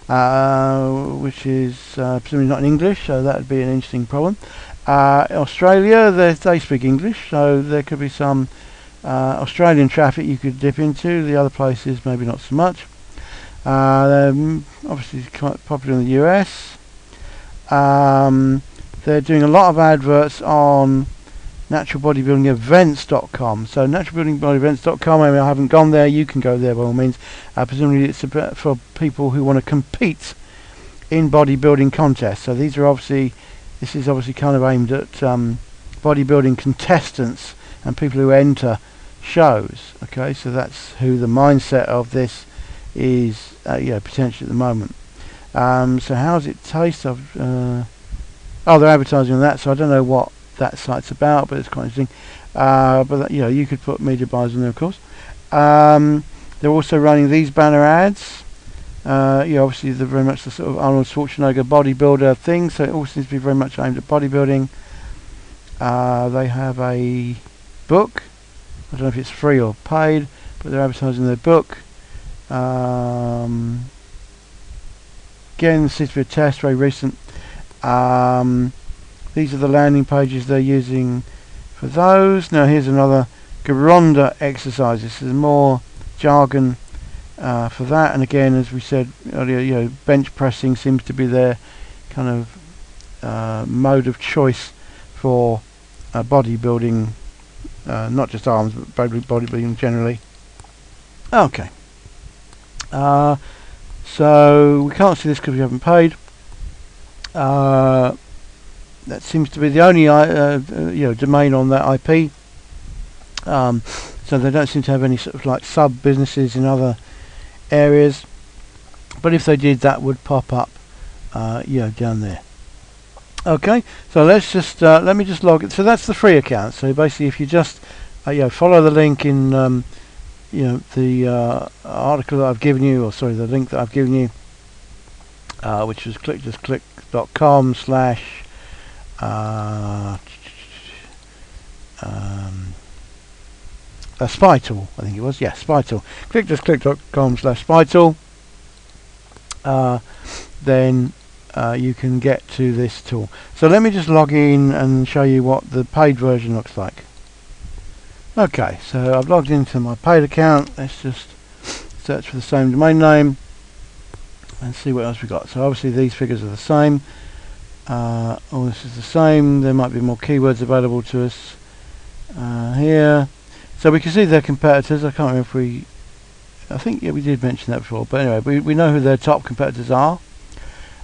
which is presumably not in English, so that would be an interesting problem. Australia, they speak English, so there could be some Australian traffic you could dip into. The other places maybe not so much. They're obviously quite popular in the US. They're doing a lot of adverts on naturalbodybuildingevents.com. So naturalbodybuildingevents.com, I haven't gone there, you can go there by all means. Presumably it's for people who want to compete in bodybuilding contests. So this is obviously kind of aimed at bodybuilding contestants and people who enter shows. Okay, so that's who the mindset of this is, potentially at the moment. So how does it taste? They're advertising on that, so I don't know what that site's about, but it's quite interesting. But you could put media buys on there, of course. They're also running these banner ads. Obviously they're very much the sort of Arnold Schwarzenegger bodybuilder thing, so it all seems to be very much aimed at bodybuilding. They have a book. I don't know if it's free or paid, but they're advertising their book. Again, this seems to be a test, very recent. These are the landing pages they're using for those. Now here's another Garonda exercise. This is more jargon for that. And again, as we said earlier, bench pressing seems to be their kind of mode of choice for bodybuilding, not just arms, but bodybuilding generally. Okay. So we can't see this because we haven't paid. That seems to be the only domain on that IP. So they don't seem to have any sort of like sub businesses in other areas. But if they did, that would pop up, down there. Okay, so let's just let me just log it. So that's the free account. So basically, if you just follow the link in the article that I've given you, the link that I've given you, which was click.com/ spy tool, I think it was. Yeah, spy tool. click.com/spy tool. Then you can get to this tool. So let me just log in and show you what the paid version looks like. Okay, so I've logged into my paid account. Let's just search for the same domain name and see what else we got. So obviously these figures are the same. All this is the same. There might be more keywords available to us here. So we can see their competitors. I can't remember if I think we did mention that before, but anyway, we know who their top competitors are.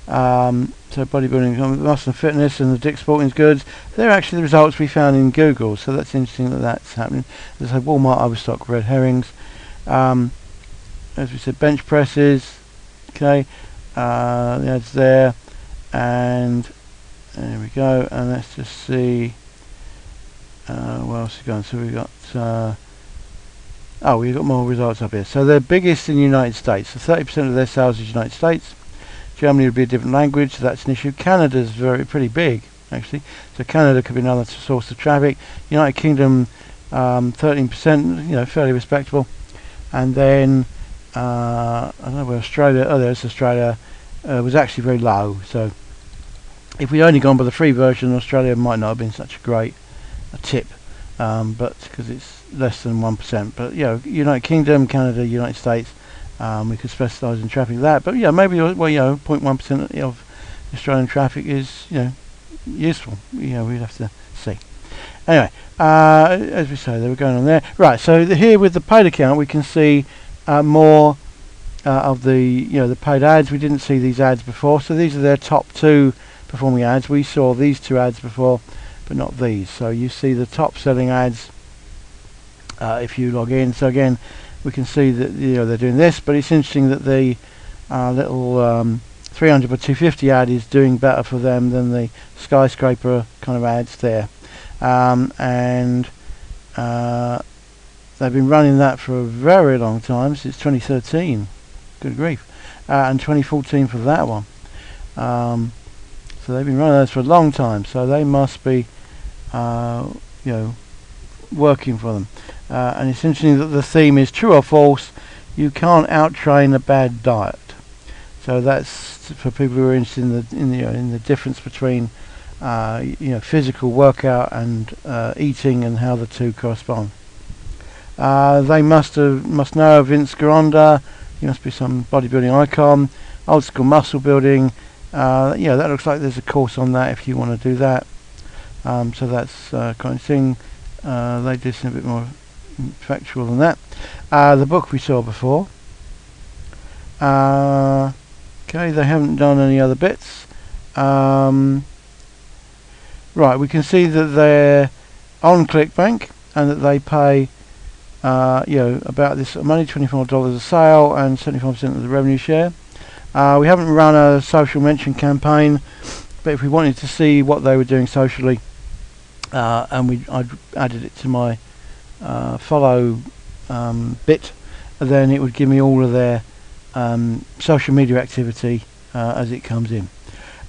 So bodybuilding, muscle and fitness, and the Dick's Sporting Goods. They're actually the results we found in Google, so that's interesting that that's happening. There's like Walmart, Overstock, Red Herrings. As we said, bench presses. Okay, the ads there, and there we go. And let's just see what else is going. So we got we've got more results up here. So they're biggest in the United States. So 30% of their sales is United States. Germany would be a different language, so that's an issue. Canada's pretty big, actually. So Canada could be another source of traffic. United Kingdom, 13%, fairly respectable. And then I don't know where Australia. Oh, there's Australia. Was actually very low. So if we'd only gone by the free version, Australia might not have been such a great tip, but because it's less than 1%. But United Kingdom, Canada, United States. We could specialise in traffic that, but maybe 0.1% of Australian traffic is useful. We'd have to see. Anyway, as we say, they were going on there. Right. So here with the paid account, we can see more of the paid ads. We didn't see these ads before, so these are their top 2 performing ads. We saw these 2 ads before, but not these. So you see the top selling ads if you log in. So again, we can see that they're doing this, but it's interesting that the little 300 by 250 ad is doing better for them than the skyscraper kind of ads there, and they've been running that for a very long time, since 2013. Good grief. And 2014 for that one. So they've been running those for a long time, so they must be working for them. And it's interesting that the theme is true or false. You can't out-train a bad diet. So that's for people who are interested in the difference between physical workout and eating and how the two correspond. They must know Vince Gironda. He must be some bodybuilding icon. Old school muscle building. That looks like there's a course on that if you want to do that. So that's kind of thing. They do something a bit more factual than that. The book we saw before. Okay, they haven't done any other bits. Right, we can see that they're on ClickBank and that they pay about this money, $24 a sale and 75% of the revenue share. We haven't run a social mention campaign, but if we wanted to see what they were doing socially, I'd added it to my follow bit, then it would give me all of their social media activity as it comes in.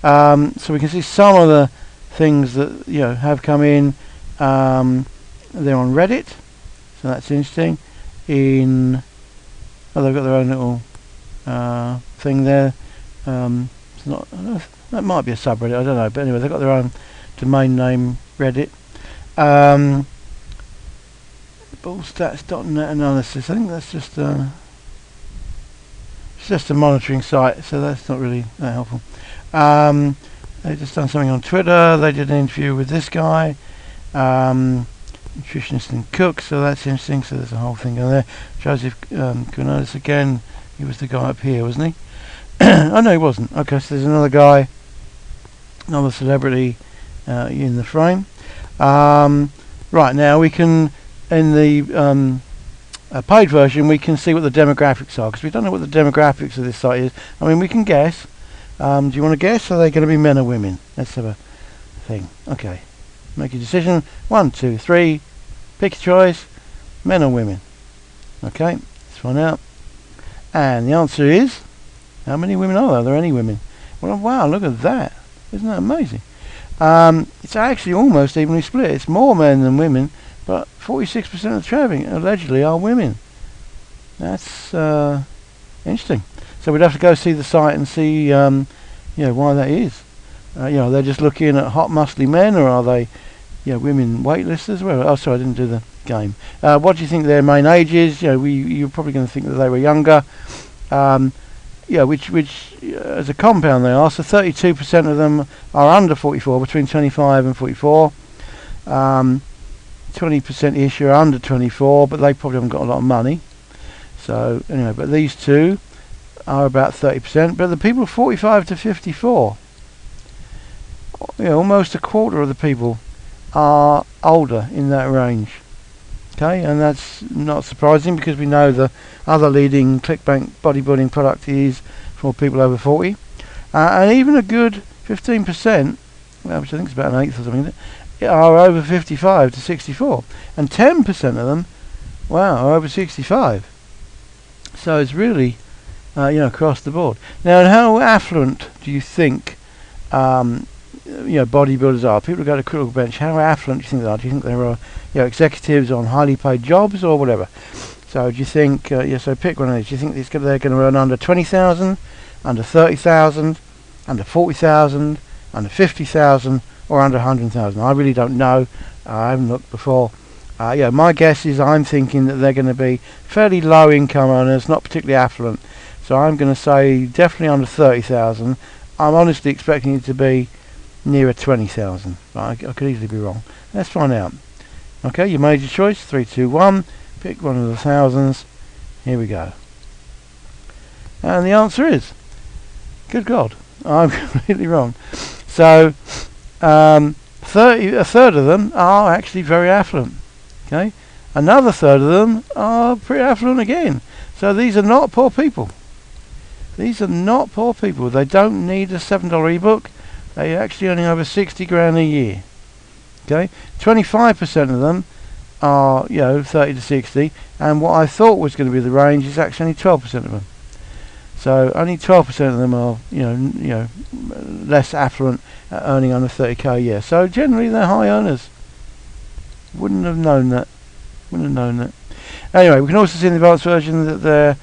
So we can see some of the things that have come in. They're on Reddit, so that's interesting. They've got their own little thing there. It's not, that might be a subreddit, I don't know, but anyway, they've got their own domain name, Reddit. Ballstats.net analysis, I think that's just it's just a monitoring site, so that's not really that helpful. They've just done something on Twitter. They did an interview with this guy, nutritionist and cook, so that's interesting. So there's a whole thing on there. Joseph Kunonis again, he was the guy up here, wasn't he? Oh no, he wasn't. Okay, so there's another guy, another celebrity in the frame. Right, now we can, in the paid version, we can see what the demographics are, because we don't know what the demographics of this site is. I mean, we can guess. Do you want to guess? Are they going to be men or women? Let's have a thing. Okay. Make a decision. 1, 2, 3. Pick a choice. Men or women? Okay. Let's find out. And the answer is, how many women are there? Are there any women? Well, wow, look at that. Isn't that amazing? It's actually almost evenly split. It's more men than women, but 46% of the traffic allegedly are women. That's interesting. So we'd have to go see the site and see, why that is. They're just looking at hot, muscly men, or are they, women waitlisters? Well, oh, sorry, I didn't do the game. What do you think their main age is? You're probably going to think that they were younger. Which as a compound they are. So 32% of them are under 44, between 25 and 44. 20%-ish are under 24, but they probably haven't got a lot of money. So anyway, but these two are about 30%, but the people 45 to 54, almost a quarter of the people are older in that range. Okay, and that's not surprising because we know the other leading ClickBank bodybuilding product is for people over 40, and even a good 15%, which I think is about an eighth or something, are over 55 to 64, and 10% of them, are over 65. So it's really across the board. Now, how affluent do you think bodybuilders are? People who go to Critical Bench, how affluent do you think they are? Do you think there are executives on highly paid jobs or whatever? So do you think so pick one of these. Do you think they're going to earn under 20,000, under 30,000, under 40,000, under 50,000, or under 100,000? I really don't know. I haven't looked before. My guess is I'm thinking that they're going to be fairly low income earners, not particularly affluent. So I'm going to say definitely under 30,000. I'm honestly expecting it to be nearer 20,000. I could easily be wrong. Let's find out. Okay, you made your choice. 3, 2, 1. Pick one of the thousands. Here we go. And the answer is, good God, I'm completely wrong. So a third of them are actually very affluent. Okay, another third of them are pretty affluent again. So these are not poor people. These are not poor people. They don't need a $7 ebook. They actually earning over 60 grand a year. Okay, 25% of them are 30 to 60, and what I thought was going to be the range is actually only 12% of them. So only 12% of them are less affluent, earning under 30k a year. So generally they're high earners. Wouldn't have known that. Anyway, we can also see in the advanced version that they're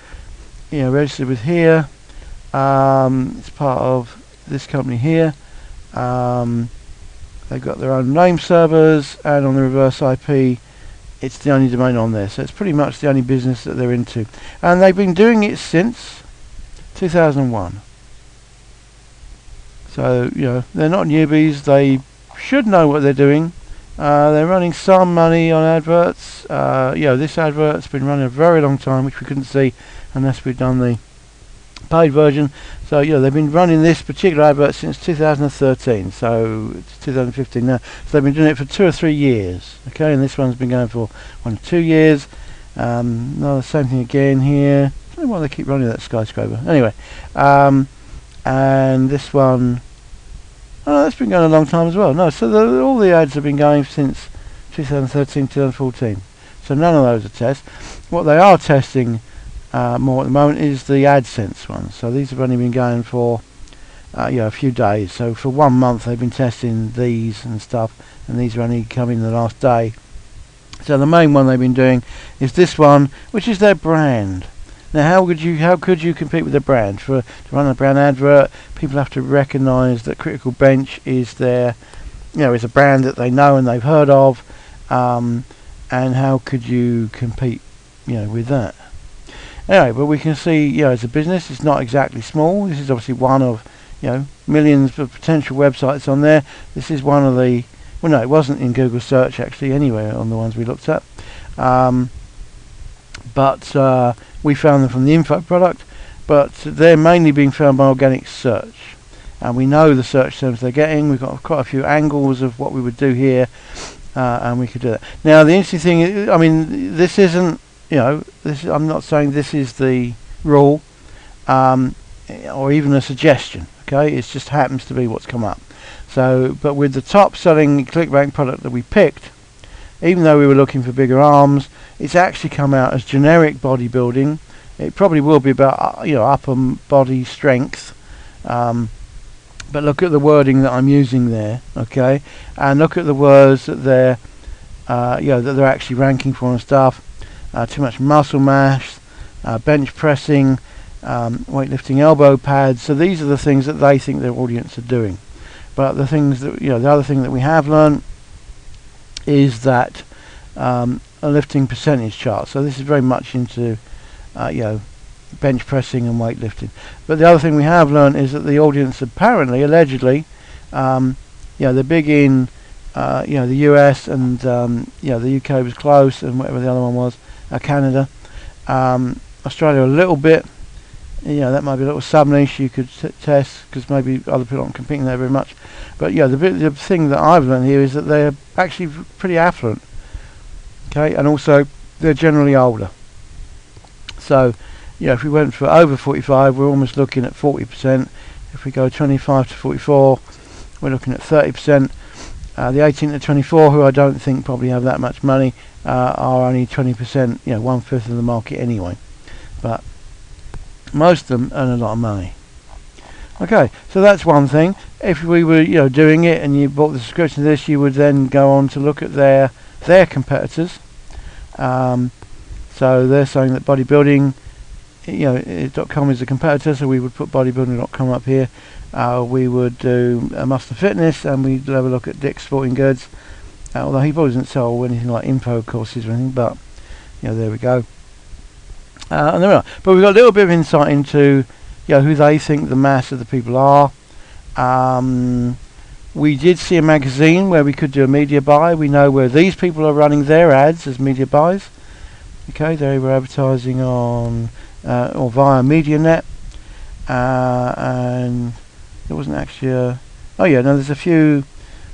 registered with here. It's part of this company here. They've got their own name servers, and on the reverse IP, it's the only domain on there. So it's pretty much the only business that they're into. And they've been doing it since 2001. So, you know, they're not newbies. They should know what they're doing. They're running some money on adverts. You know, this advert's been running a very long time, which we couldn't see unless we'd done the paid version. So, you know, they've been running this particular advert since 2013. So it's 2015 now. So they've been doing it for 2 or 3 years. Okay, and this one's been going for 1 or 2 years. No, the same thing again here. I don't know why they keep running that skyscraper. Anyway, and this one, oh, that's been going a long time as well. No, so all the ads have been going since 2013, 2014. So none of those are tests. What they are testing more at the moment is the AdSense ones. So these have only been going for you know, a few days. So for 1 month they've been testing these and stuff, and these are only coming the last day. So the main one they've been doing is this one, which is their brand. Now, how could you compete with their brand? To run a brand advert, people have to recognise that Critical Bench is their, you know, is a brand that they know and they've heard of, and how could you compete, you know, with that? Anyway, but we can see, you know, as a business, it's not exactly small. This is obviously one of, you know, millions of potential websites on there. This is one of the, well, no, it wasn't in Google search actually anyway on the ones we looked at. But we found them from the info product, but they're mainly being found by organic search, and we know the search terms they're getting. We've got quite a few angles of what we would do here, and we could do that. Now the interesting thing is, I mean, this isn't, you know, I'm not saying this is the rule, or even a suggestion. Okay, it just happens to be what's come up. So, but with the top selling ClickBank product that we picked, even though we were looking for bigger arms, it's actually come out as generic bodybuilding. It probably will be about, you know, upper body strength. But look at the wording that I'm using there, okay? And look at the words that they're, you know, that they're actually ranking for and stuff. Too much muscle mass, bench pressing, weightlifting elbow pads. So these are the things that they think their audience are doing. But the things that, you know, the other thing that we have learned is that a lifting percentage chart. So this is very much into you know, bench pressing and weightlifting. But the other thing we have learned is that the audience apparently, allegedly, you know, they're big in you know, the US, and you know, the UK was close, and whatever the other one was, Canada, Australia a little bit. You know, that might be a little sub niche you could test, because maybe other people aren't competing there very much. But yeah, the thing that I've learned here is that they're actually pretty affluent. Okay, and also they're generally older. So, you know, if we went for over 45, we're almost looking at 40%. If we go 25 to 44, we're looking at 30%. The 18 to 24, who I don't think probably have that much money, are only 20%. You know, 1/5 of the market anyway. But most of them earn a lot of money. Okay, so that's one thing. If we were, you know, doing it and you bought the subscription to this, you would then go on to look at their competitors. So they're saying that bodybuilding, you know, .com is a competitor, so we would put bodybuilding.com up here. We would do Muscle Fitness, and we'd have a look at Dick's Sporting Goods, although he probably doesn't sell anything like info courses or anything, but, you know, there we go. And there we are. But we've got a little bit of insight into, you know, who they think the mass of the people are. We did see a magazine where we could do a media buy. We know where these people are running their ads as media buys. Okay, they were advertising on or via MediaNet, and there wasn't actually a, oh yeah, no, there's a few.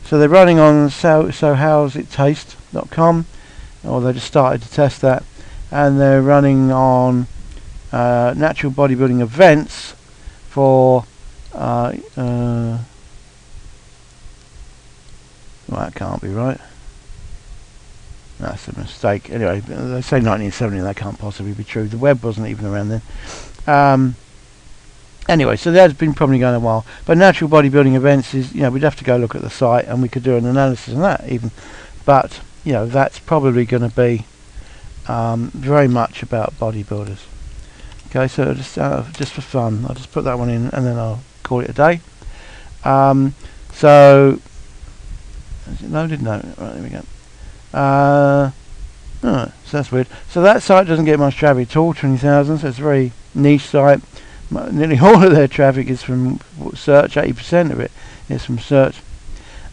So they're running on so howsitaste.com, or they just started to test that, and they're running on natural bodybuilding events for well, that can't be right. That's a mistake. Anyway, they say 1970, that can't possibly be true. The web wasn't even around then. Anyway, so that's been probably going a while. But natural bodybuilding events is, you know, we'd have to go look at the site, and we could do an analysis on that even. But, you know, that's probably going to be very much about bodybuilders. Okay, so just for fun, I'll just put that one in and then I'll call it a day. So is it loaded? No. Right, there we go. So that's weird. So that site doesn't get much traffic at all, 20,000, so it's a very niche site. Nearly all of their traffic is from search, 80% of it is from search.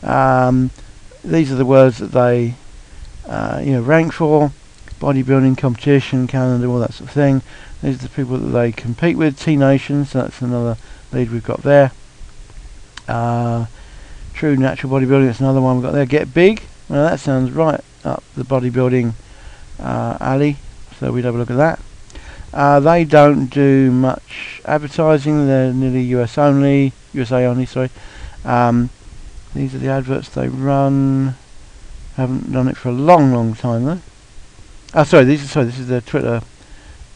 These are the words that they rank for: bodybuilding, competition, calendar, all that sort of thing. These are the people that they compete with. T-Nation, so that's another lead we've got there. True natural bodybuilding, that's another one we've got there. Get big, well, that sounds right up the bodybuilding alley, so we'd have a look at that. They don't do much advertising, they're nearly USA only, sorry. These are the adverts they run. Haven't done it for a long time though. This is their Twitter.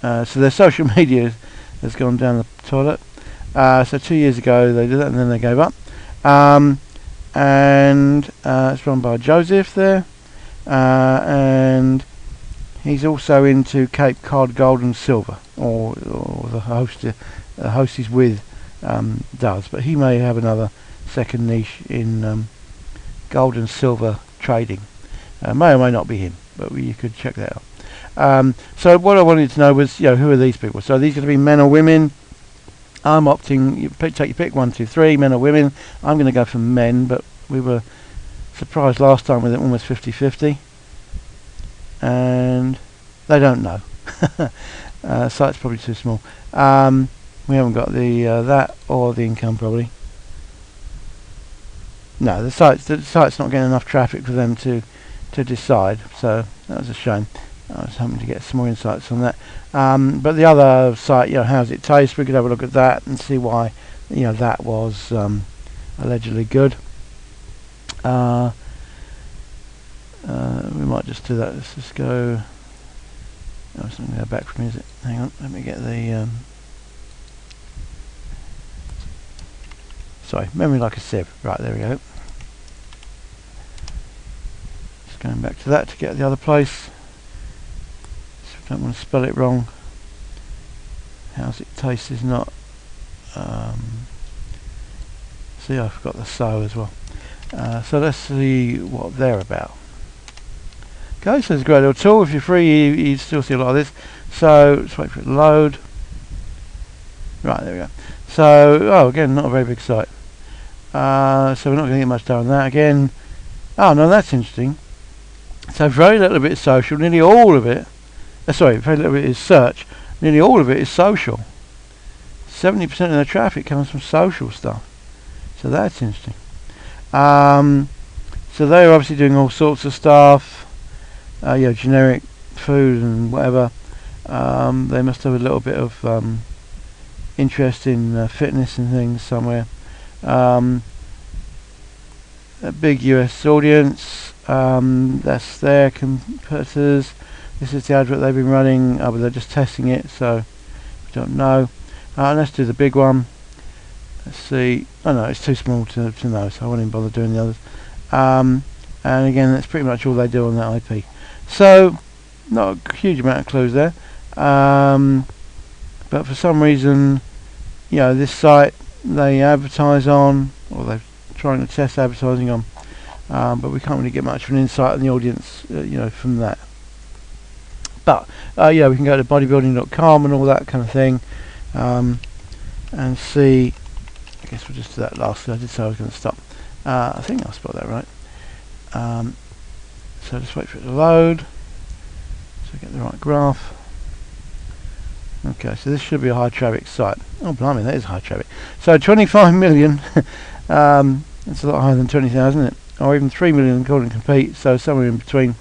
So their social media has gone down the toilet. So 2 years ago they did that and then they gave up. And it's run by Joseph there. And he's also into Cape Cod Gold and Silver, or the host he's with does, but he may have another second niche in gold and silver trading. May or may not be him, but you could check that out. So what I wanted to know was, who are these people? So are these going to be men or women? I'm opting, take your pick, 1, 2, 3, men or women. I'm going to go for men, but we were surprised last time with it almost 50-50. And they don't know. Site's probably too small. We haven't got the that or the income probably. No, the site's not getting enough traffic for them to decide. So that was a shame. I was hoping to get some more insights on that. But the other site, how's it taste? We could have a look at that and see why, that was allegedly good. We might just do that. Let's just go. Oh, it's not going to go back from me, is it? Hang on, let me get the. Sorry, memory like a sieve. Right, there we go. Just going back to that to get the other place. So I don't want to spell it wrong. How's it taste is not. See, I forgot the so as well. So let's see what they're about. Okay, so it's a great little tool. If you're free, you still see a lot of this. So let's wait for it to load. Right, there we go. So, again, not a very big site. So we're not going to get much done on that again. Oh no, that's interesting. So very little bit is social. Nearly all of it. Very little bit is search. Nearly all of it is social. 70% of the traffic comes from social stuff. So that's interesting. So they're obviously doing all sorts of stuff. Generic food and whatever. They must have a little bit of interest in fitness and things somewhere. A big US audience. That's their competitors. This is the advert they've been running, but they're just testing it, so we don't know. Let's do the big one. Let's see. Oh no, it's too small to know, so I won't even bother doing the others. And again, that's pretty much all they do on that IP. So, not a huge amount of clues there. But for some reason, this site they advertise on, or they're trying to test advertising on, but we can't really get much of an insight on the audience, from that. But we can go to bodybuilding.com and all that kind of thing, and see. I guess we'll just do that lastly. I did say I was going to stop. I think I'll spot that right. So just wait for it to load, so get the right graph. Okay, so this should be a high traffic site. Oh blimey, that is high traffic. So 25 million, that's a lot higher than 20,000, isn't it? Or even 3 million according to Compete, so somewhere in between.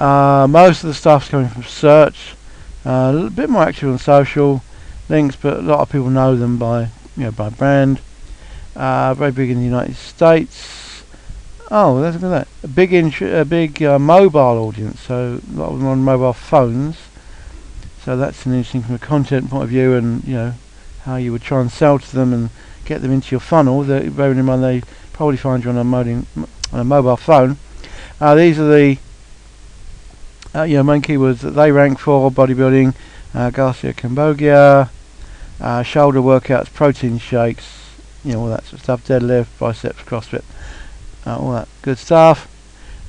Most of the stuff's coming from search, a little bit more active on social links, but a lot of people know them by brand. Very big in the United States. Oh, look at that. A big mobile audience, so a lot of them on mobile phones. So that's an interesting from a content point of view, and how you would try and sell to them and get them into your funnel. Bearing in mind they probably find you on a mobile phone. These are the main keywords that they rank for: bodybuilding, Garcia Cambogia, shoulder workouts, protein shakes, all that sort of stuff, deadlift, biceps, CrossFit, all that good stuff.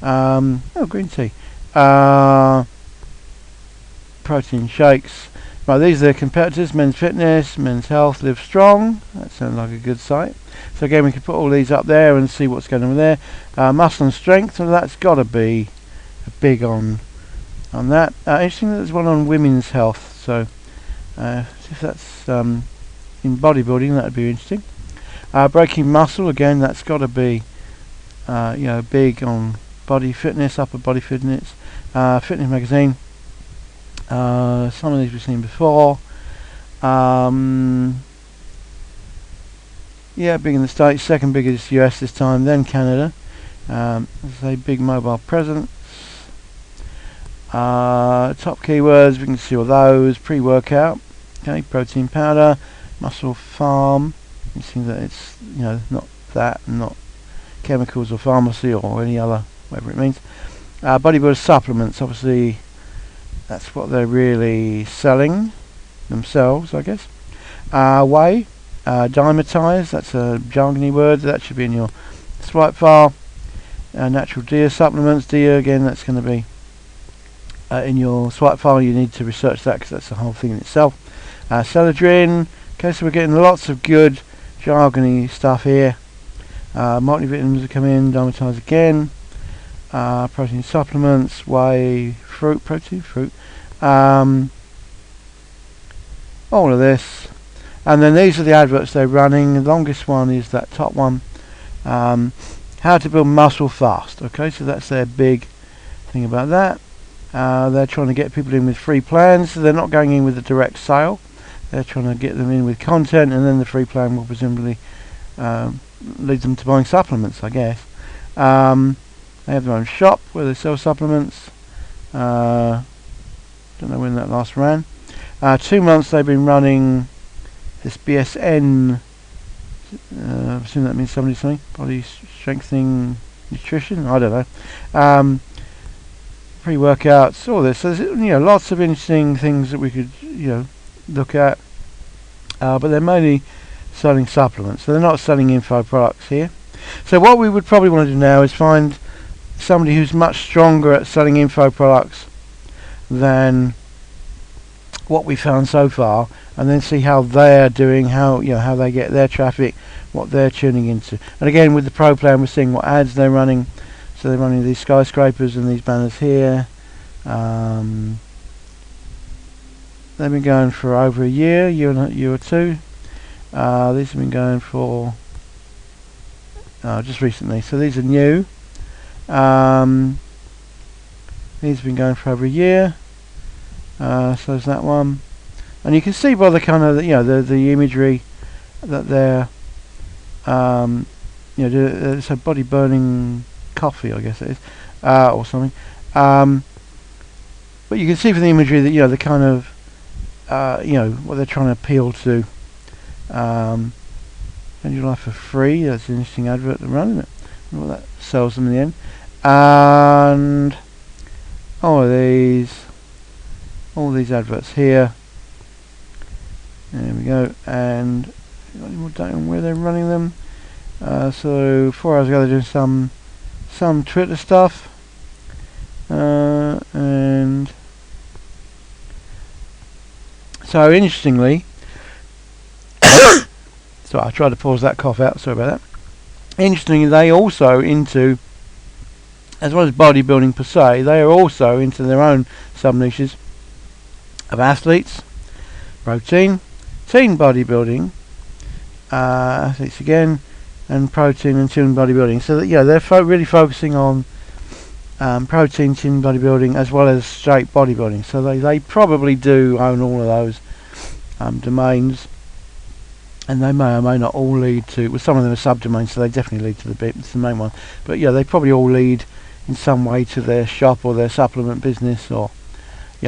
Green tea. Protein shakes. Right, these are the competitors: Men's Fitness, Men's Health, Live Strong. That sounds like a good site. So again, we can put all these up there and see what's going on there. Muscle and strength, well, that's got to be big on that. Interesting that there's one on women's health. So if that's in bodybuilding, that would be interesting. Breaking muscle, again, that's got to be big on body fitness, upper body fitness. Fitness magazine. Some of these we've seen before. Big in the States, second biggest US this time, then Canada. There's a big mobile presence. Top keywords, we can see all those. Pre-workout, okay, protein powder, muscle farm. You see that it's not that, not chemicals or pharmacy or any other, whatever it means. Bodybuilder supplements, obviously that's what they're really selling themselves, I guess. Whey, dimetize, that's a jargony word, that should be in your swipe file. Natural deer supplements, deer again, that's going to be in your swipe file. You need to research that because that's the whole thing in itself. Celadrin, okay, so we're getting lots of good jargony stuff here. Multivitamins are coming in, dimetize again. Protein supplements, whey, protein fruit, all of this, and then these are the adverts they're running. The longest one is that top one, how to build muscle fast. Okay, so that's their big thing about that. They're trying to get people in with free plans, so they're not going in with a direct sale. They're trying to get them in with content, and then the free plan will presumably lead them to buying supplements, I guess. They have their own shop where they sell supplements. Don't know when that last ran. 2 months they've been running this BSN. I assume that means something. Body strengthening nutrition. I don't know. Pre-workouts, all this. So there's lots of interesting things that we could look at. But they're mainly selling supplements. So they're not selling info products here. So what we would probably want to do now is find somebody who's much stronger at selling info products than what we found so far, and then see how they're doing, how they get their traffic, what they're tuning into. And again, with the pro plan, we're seeing what ads they're running. So they're running these skyscrapers and these banners here. They've been going for over a year or two. These have been going for just recently. So these are new. These have been going for over a year. So there's that one, and you can see by the kind of the imagery that they're it's a body burning coffee, I guess it is, or something. But you can see from the imagery that the kind of what they're trying to appeal to. And your life for free. That's an interesting advert to run, isn't it? I wonder what that sells them in the end. And all these adverts here. There we go. And got any more data on where they're running them? So 4 hours ago they're doing some Twitter stuff. And so interestingly, so I tried to pause that cough out, sorry about that. Interestingly, they also into, as well as bodybuilding per se, they are also into their own sub-niches of athletes, protein, teen bodybuilding, athletes again, and protein and teen bodybuilding. So that, they're really focusing on protein, teen bodybuilding, as well as straight bodybuilding. So they probably do own all of those domains. And they may or may not all lead to, well, some of them are subdomains, so they definitely lead to the main one. But they probably all lead in some way to their shop or their supplement business, or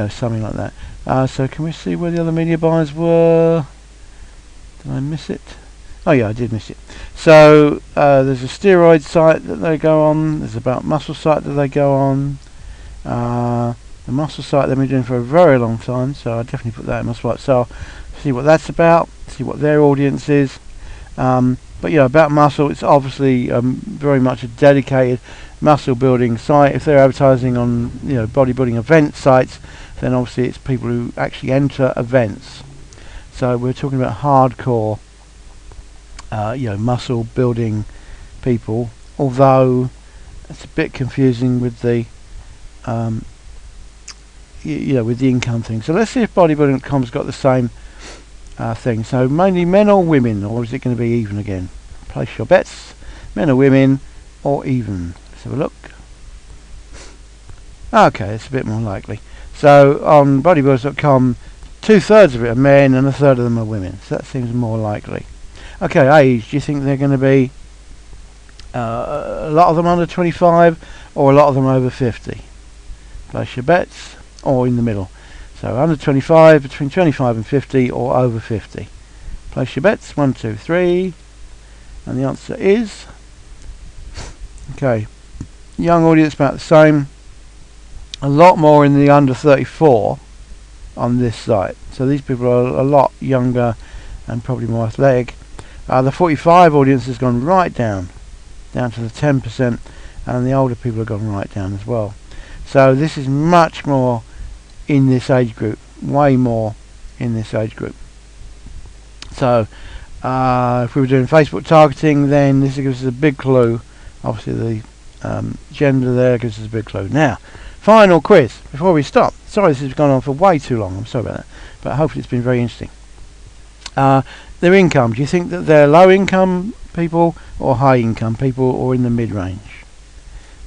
something like that. So can we see where the other media buyers were? Did I miss it? Oh yeah, I did miss it. So there's a steroid site that they go on. There's about muscle site that they go on. The muscle site they've been doing for a very long time, so I definitely put that in my spot. So see what that's about, see what their audience is. But yeah, about muscle, it's obviously very much a dedicated muscle building site. If they're advertising on bodybuilding event sites, then obviously it's people who actually enter events. So we're talking about hardcore muscle building people, although it's a bit confusing with the with the income thing. So let's see if bodybuilding.com's got the same thing. So mainly men or women, or is it going to be even again? Place your bets. Men or women, or even. Let's have a look. Okay, it's a bit more likely. So on bodybuilders.com, 2/3 of it are men and 1/3 of them are women. So that seems more likely. Okay, age. Do you think they're going to be a lot of them under 25 or a lot of them over 50? Place your bets, or in the middle. So under 25, between 25 and 50, or over 50. Place your bets. 1, 2, 3. And the answer is... Okay. Young audience about the same. A lot more in the under 34 on this site. So these people are a lot younger and probably more athletic. The 45 audience has gone right down to the 10%. And the older people have gone right down as well. So this is much more in this age group, way more in this age group. So if we were doing Facebook targeting, then this gives us a big clue. Obviously the gender there gives us a big clue. Now, final quiz before we stop. Sorry, this has gone on for way too long, I'm sorry about that, but hopefully it's been very interesting. Their income, do you think that they're low income people or high income people, or in the mid-range?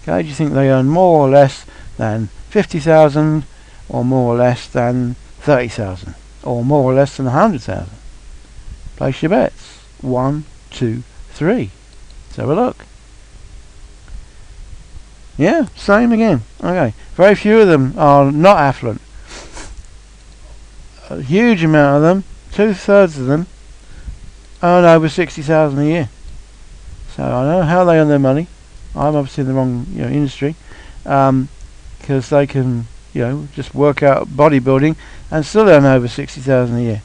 Okay, do you think they earn more or less than 50,000, or more or less than 30,000, or more or less than 100,000? Place your bets. 1, 2, 3. Let's have a look. Yeah, same again. Okay, very few of them are not affluent. A huge amount of them, 2/3 of them, earn over 60,000 a year. So I don't know how they earn their money. I'm obviously in the wrong industry, because they can just work out bodybuilding and still earn over 60,000 a year.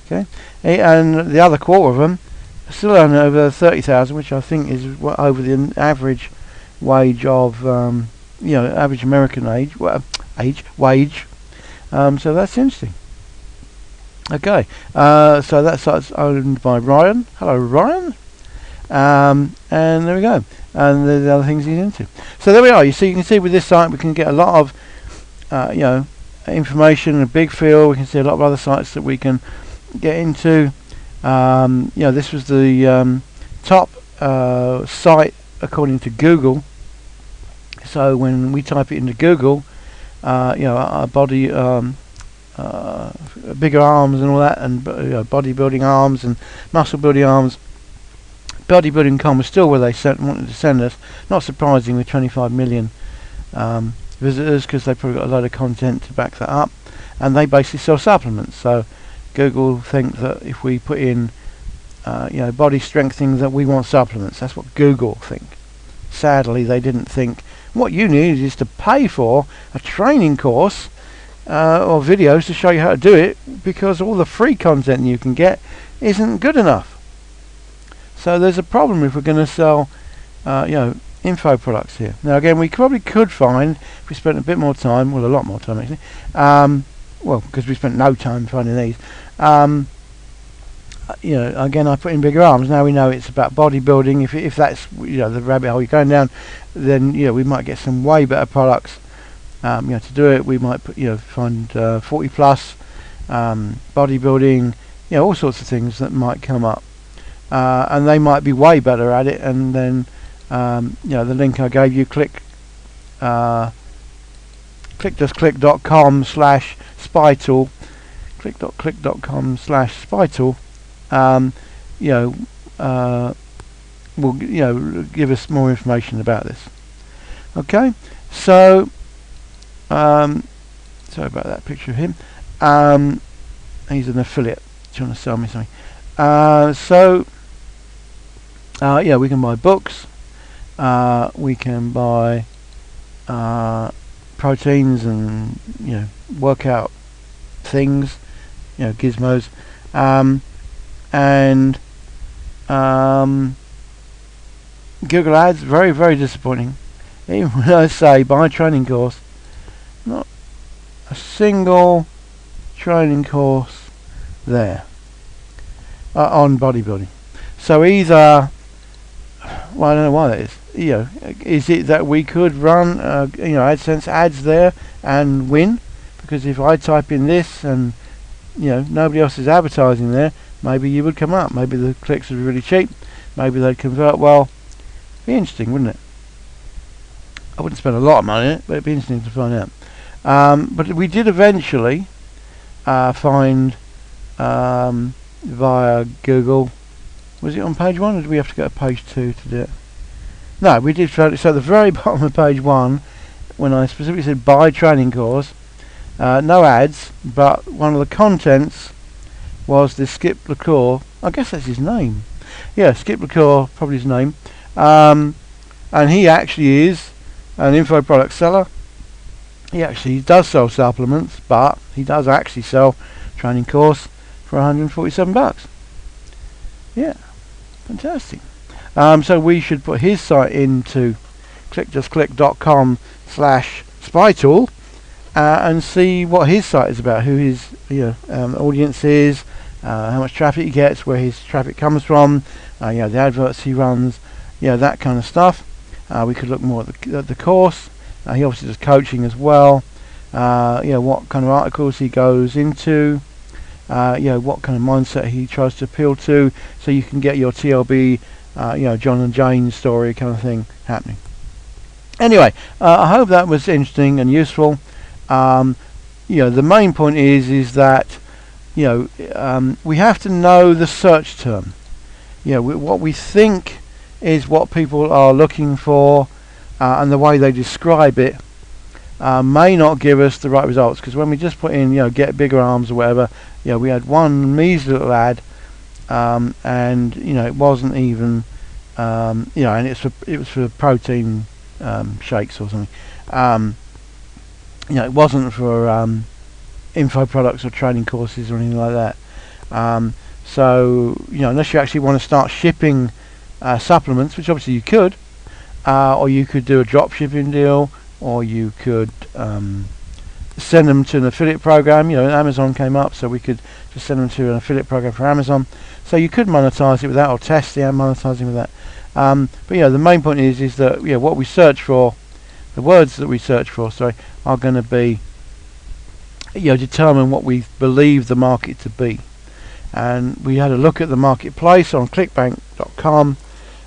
Okay, and the other quarter of them still earn over 30,000, which I think is over the average wage of average American wage. So that's interesting. Okay, so that site's owned by Ryan. Hello, Ryan. And there we go. And the other things he's into. So there we are. You can see with this site we can get a lot of information, a big field. We can see a lot of other sites that we can get into. This was the top site according to Google. So when we type it into Google, our body, bigger arms and all that, and bodybuilding arms and muscle building arms, bodybuilding.com was still where they wanted to send us. Not surprising with 25 million visitors, because they probably got a load of content to back that up, and they basically sell supplements. So Google think that if we put in body strengthening, that we want supplements. That's what Google think. Sadly, they didn't think what you need is to pay for a training course or videos to show you how to do it, because all the free content you can get isn't good enough. So there's a problem if we're going to sell info products here. Now again, we probably could find, if we spent a bit more time, well, a lot more time actually, because we spent no time finding these, again, I put in bigger arms. Now we know it's about bodybuilding. If that's the rabbit hole you're going down, then we might get some way better products. To do it, we might find 40 plus bodybuilding, all sorts of things that might come up, and they might be way better at it. And then the link I gave you, click.com/spytool, click.com/spytool, will give us more information about this. Okay, so sorry about that picture of him. He's an affiliate trying to sell me something. We can buy books, we can buy proteins and workout things, gizmos, and Google Ads, very, very disappointing. Even when I say buy a training course, not a single training course there on bodybuilding. So either, well, I don't know why that is. Is it that we could run AdSense ads there and win? Because if I type in this and nobody else is advertising there, maybe you would come up. Maybe the clicks would be really cheap. Maybe they'd convert well. Be interesting, wouldn't it? I wouldn't spend a lot of money on it, but it'd be interesting to find out. But we did eventually find via Google. Was it on page 1, or did we have to go to page 2 to do it? No, we did. So at the very bottom of page 1, when I specifically said buy training course, no ads, but one of the contents was the Skip LaCour. I guess that's his name. Yeah, Skip LaCour, probably his name. And he actually is an info product seller. He actually does sell supplements, but he does actually sell training course for $147. Yeah, fantastic. So we should put his site into clickjustclick.com/spytool and see what his site is about, who his audience is, how much traffic he gets, where his traffic comes from, the adverts he runs, that kind of stuff. We could look more at the course. He obviously does coaching as well. What kind of articles he goes into. What kind of mindset he tries to appeal to, so you can get your TLB, John and Jane story kind of thing happening. Anyway, I hope that was interesting and useful. The main point is that we have to know the search term. What we think is what people are looking for, and the way they describe it may not give us the right results. Because when we just put in, get bigger arms or whatever, we had one measly little ad, and it wasn't even, and it was for protein shakes or something. It wasn't for info products or training courses or anything like that. So unless you actually want to start shipping supplements, which obviously you could, or you could do a drop shipping deal, or you could send them to an affiliate program. Amazon came up, so we could just send them to an affiliate program for Amazon. So you could monetize it with that, or test the monetizing with that. But the main point is that what we search for, the words that we search for, are going to be determine what we believe the market to be. And we had a look at the marketplace on clickbank.com,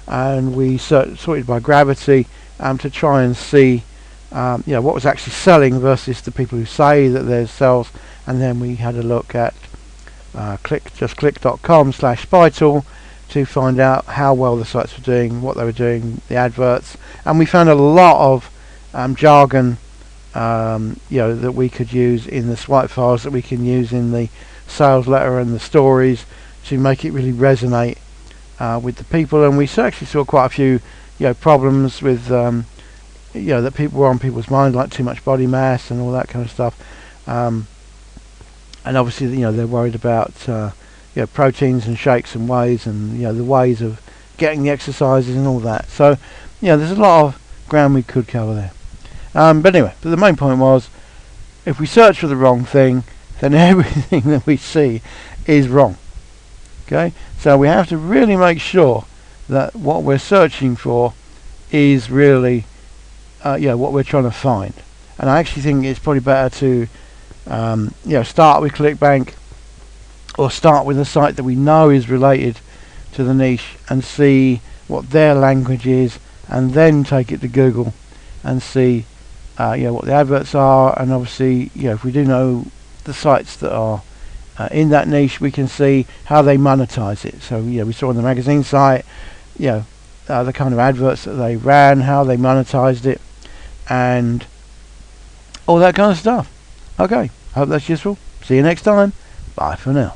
and we sorted by gravity to try and see what was actually selling versus the people who say that there's sales. And then we had a look at clickjustclick.com/spytool to find out how well the sites were doing, what they were doing, the adverts, and we found a lot of jargon that we could use in the swipe files, that we can use in the sales letter and the stories to make it really resonate with the people. And we actually saw quite a few problems with that people were on people's mind, like too much body mass and all that kind of stuff, and obviously they're worried about proteins and shakes and whey and the ways of getting the exercises and all that. So there's a lot of ground we could cover there. But anyway, the main point was, if we search for the wrong thing, then everything that we see is wrong. Okay, so we have to really make sure that what we're searching for is really what we're trying to find. And I actually think it's probably better to start with ClickBank, or start with a site that we know is related to the niche and see what their language is, and then take it to Google and see what the adverts are. And obviously if we do know the sites that are in that niche, we can see how they monetize it. So we saw on the magazine site the kind of adverts that they ran, how they monetized it, and all that kind of stuff. Okay, hope that's useful. See you next time. Bye for now.